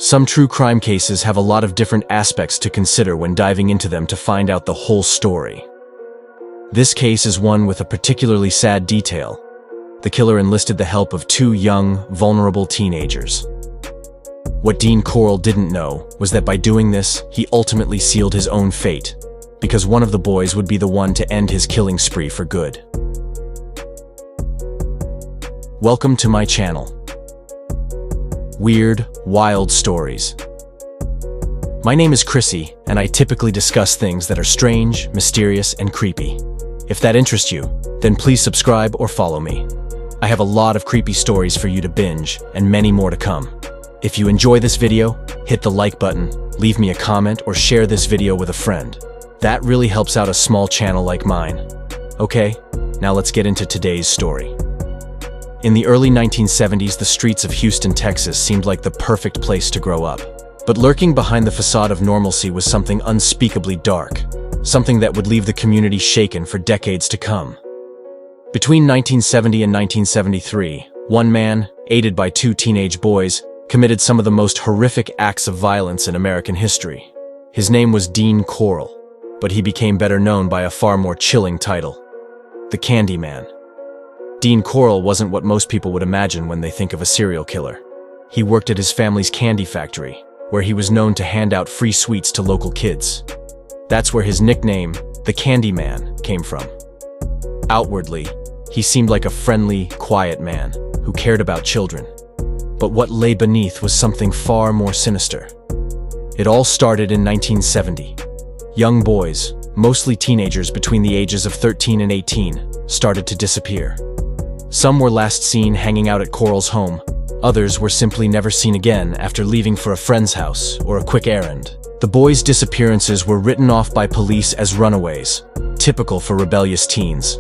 Some true crime cases have a lot of different aspects to consider when diving into them to find out the whole story. This case is one with a particularly sad detail. The killer enlisted the help of two young, vulnerable teenagers. What Dean Corll didn't know was that by doing this, he ultimately sealed his own fate, because one of the boys would be the one to end his killing spree for good. Welcome to my channel. Weird, wild stories. My name is Chrissy, and I typically discuss things that are strange, mysterious, and creepy. If that interests you, then please subscribe or follow me. I have a lot of creepy stories for you to binge, and many more to come. If you enjoy this video, hit the like button, leave me a comment, or share this video with a friend. That really helps out a small channel like mine. Okay, now let's get into today's story. In the early 1970s, the streets of Houston, Texas seemed like the perfect place to grow up. But lurking behind the facade of normalcy was something unspeakably dark, something that would leave the community shaken for decades to come. Between 1970 and 1973, one man, aided by two teenage boys, committed some of the most horrific acts of violence in American history. His name was Dean Corll, but he became better known by a far more chilling title: the Candyman. Dean Corll wasn't what most people would imagine when they think of a serial killer. He worked at his family's candy factory, where he was known to hand out free sweets to local kids. That's where his nickname, the Candyman, came from. Outwardly, he seemed like a friendly, quiet man who cared about children. But what lay beneath was something far more sinister. It all started in 1970. Young boys, mostly teenagers between the ages of 13 and 18, started to disappear. Some were last seen hanging out at Corll's home. Others were simply never seen again after leaving for a friend's house or a quick errand. The boys' disappearances were written off by police as runaways, typical for rebellious teens.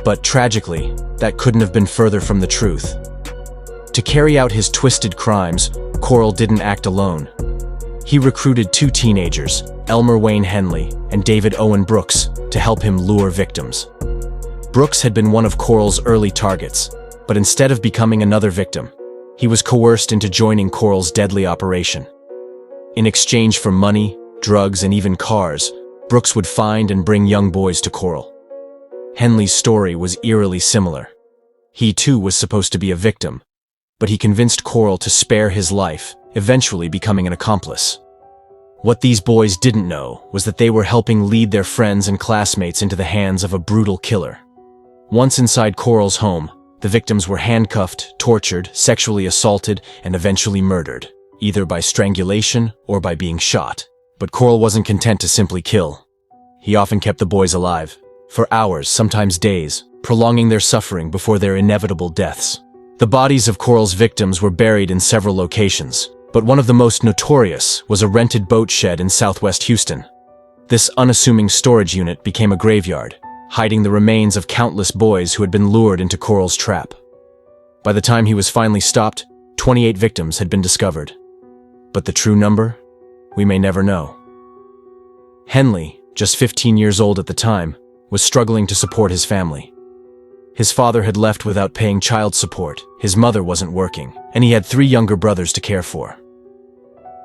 But tragically, that couldn't have been further from the truth. To carry out his twisted crimes, Corll didn't act alone. He recruited two teenagers, Elmer Wayne Henley and David Owen Brooks, to help him lure victims. Brooks had been one of Corll's early targets, but instead of becoming another victim, he was coerced into joining Corll's deadly operation. In exchange for money, drugs, and even cars, Brooks would find and bring young boys to Corll. Henley's story was eerily similar. He too was supposed to be a victim, but he convinced Corll to spare his life, eventually becoming an accomplice. What these boys didn't know was that they were helping lead their friends and classmates into the hands of a brutal killer. Once inside Corll's home, the victims were handcuffed, tortured, sexually assaulted, and eventually murdered, either by strangulation or by being shot. But Corll wasn't content to simply kill. He often kept the boys alive, for hours, sometimes days, prolonging their suffering before their inevitable deaths. The bodies of Corll's victims were buried in several locations, but one of the most notorious was a rented boat shed in southwest Houston. This unassuming storage unit became a graveyard, hiding the remains of countless boys who had been lured into Corll's trap. By the time he was finally stopped, 28 victims had been discovered. But the true number? We may never know. Henley, just 15 years old at the time, was struggling to support his family. His father had left without paying child support, his mother wasn't working, and he had 3 younger brothers to care for.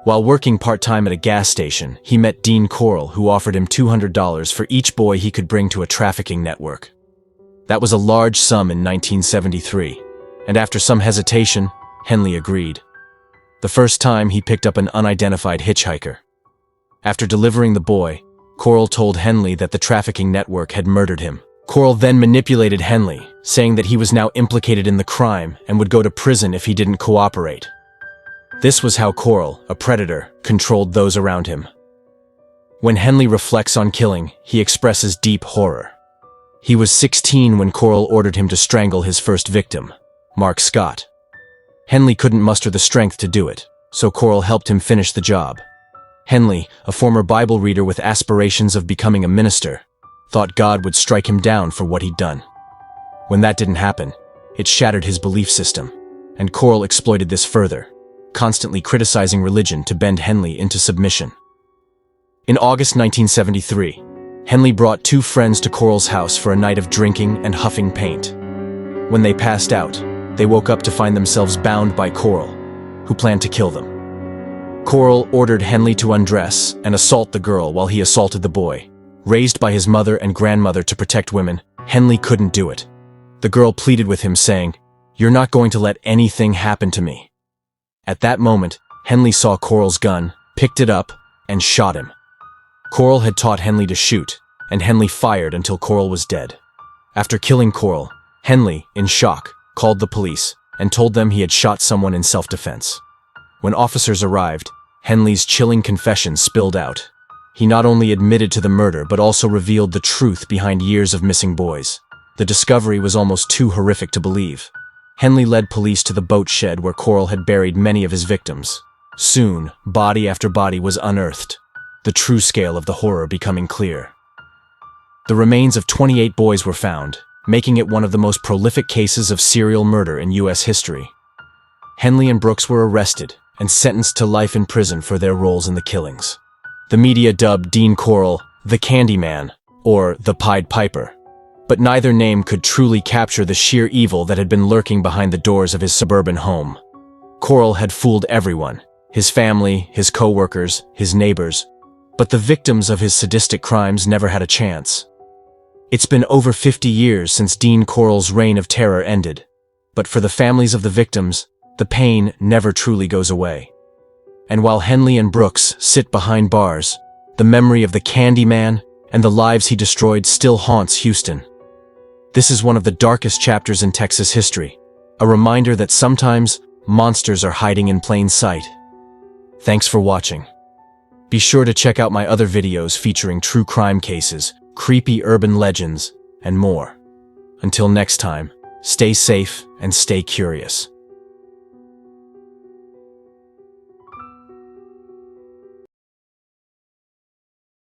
While working part-time at a gas station, he met Dean Corll, who offered him $200 for each boy he could bring to a trafficking network. That was a large sum in 1973, and after some hesitation, Henley agreed. The first time, he picked up an unidentified hitchhiker. After delivering the boy, Corll told Henley that the trafficking network had murdered him. Corll then manipulated Henley, saying that he was now implicated in the crime and would go to prison if he didn't cooperate. This was how Corll, a predator, controlled those around him. When Henley reflects on killing, he expresses deep horror. He was 16 when Corll ordered him to strangle his first victim, Mark Scott. Henley couldn't muster the strength to do it, so Corll helped him finish the job. Henley, a former Bible reader with aspirations of becoming a minister, thought God would strike him down for what he'd done. When that didn't happen, it shattered his belief system, and Corll exploited this further, constantly criticizing religion to bend Henley into submission. In August 1973, Henley brought 2 friends to Corll's house for a night of drinking and huffing paint. When they passed out, they woke up to find themselves bound by Corll, who planned to kill them. Corll ordered Henley to undress and assault the girl while he assaulted the boy. Raised by his mother and grandmother to protect women, Henley couldn't do it. The girl pleaded with him, saying, "You're not going to let anything happen to me." At that moment, Henley saw Corll's gun, picked it up, and shot him. Corll had taught Henley to shoot, and Henley fired until Corll was dead. After killing Corll, Henley, in shock, called the police and told them he had shot someone in self-defense. When officers arrived, Henley's chilling confession spilled out. He not only admitted to the murder but also revealed the truth behind years of missing boys. The discovery was almost too horrific to believe. Henley led police to the boat shed where Corll had buried many of his victims. Soon, body after body was unearthed, the true scale of the horror becoming clear. The remains of 28 boys were found, making it one of the most prolific cases of serial murder in U.S. history. Henley and Brooks were arrested and sentenced to life in prison for their roles in the killings. The media dubbed Dean Corll the Candyman, or the Pied Piper. But neither name could truly capture the sheer evil that had been lurking behind the doors of his suburban home. Corll had fooled everyone, his family, his co-workers, his neighbors, but the victims of his sadistic crimes never had a chance. It's been over 50 years since Dean Corll's reign of terror ended, but for the families of the victims, the pain never truly goes away. And while Henley and Brooks sit behind bars, the memory of the Candyman and the lives he destroyed still haunts Houston. This is one of the darkest chapters in Texas history, a reminder that sometimes monsters are hiding in plain sight. Thanks for watching. Be sure to check out my other videos featuring true crime cases, creepy urban legends, and more. Until next time, stay safe and stay curious.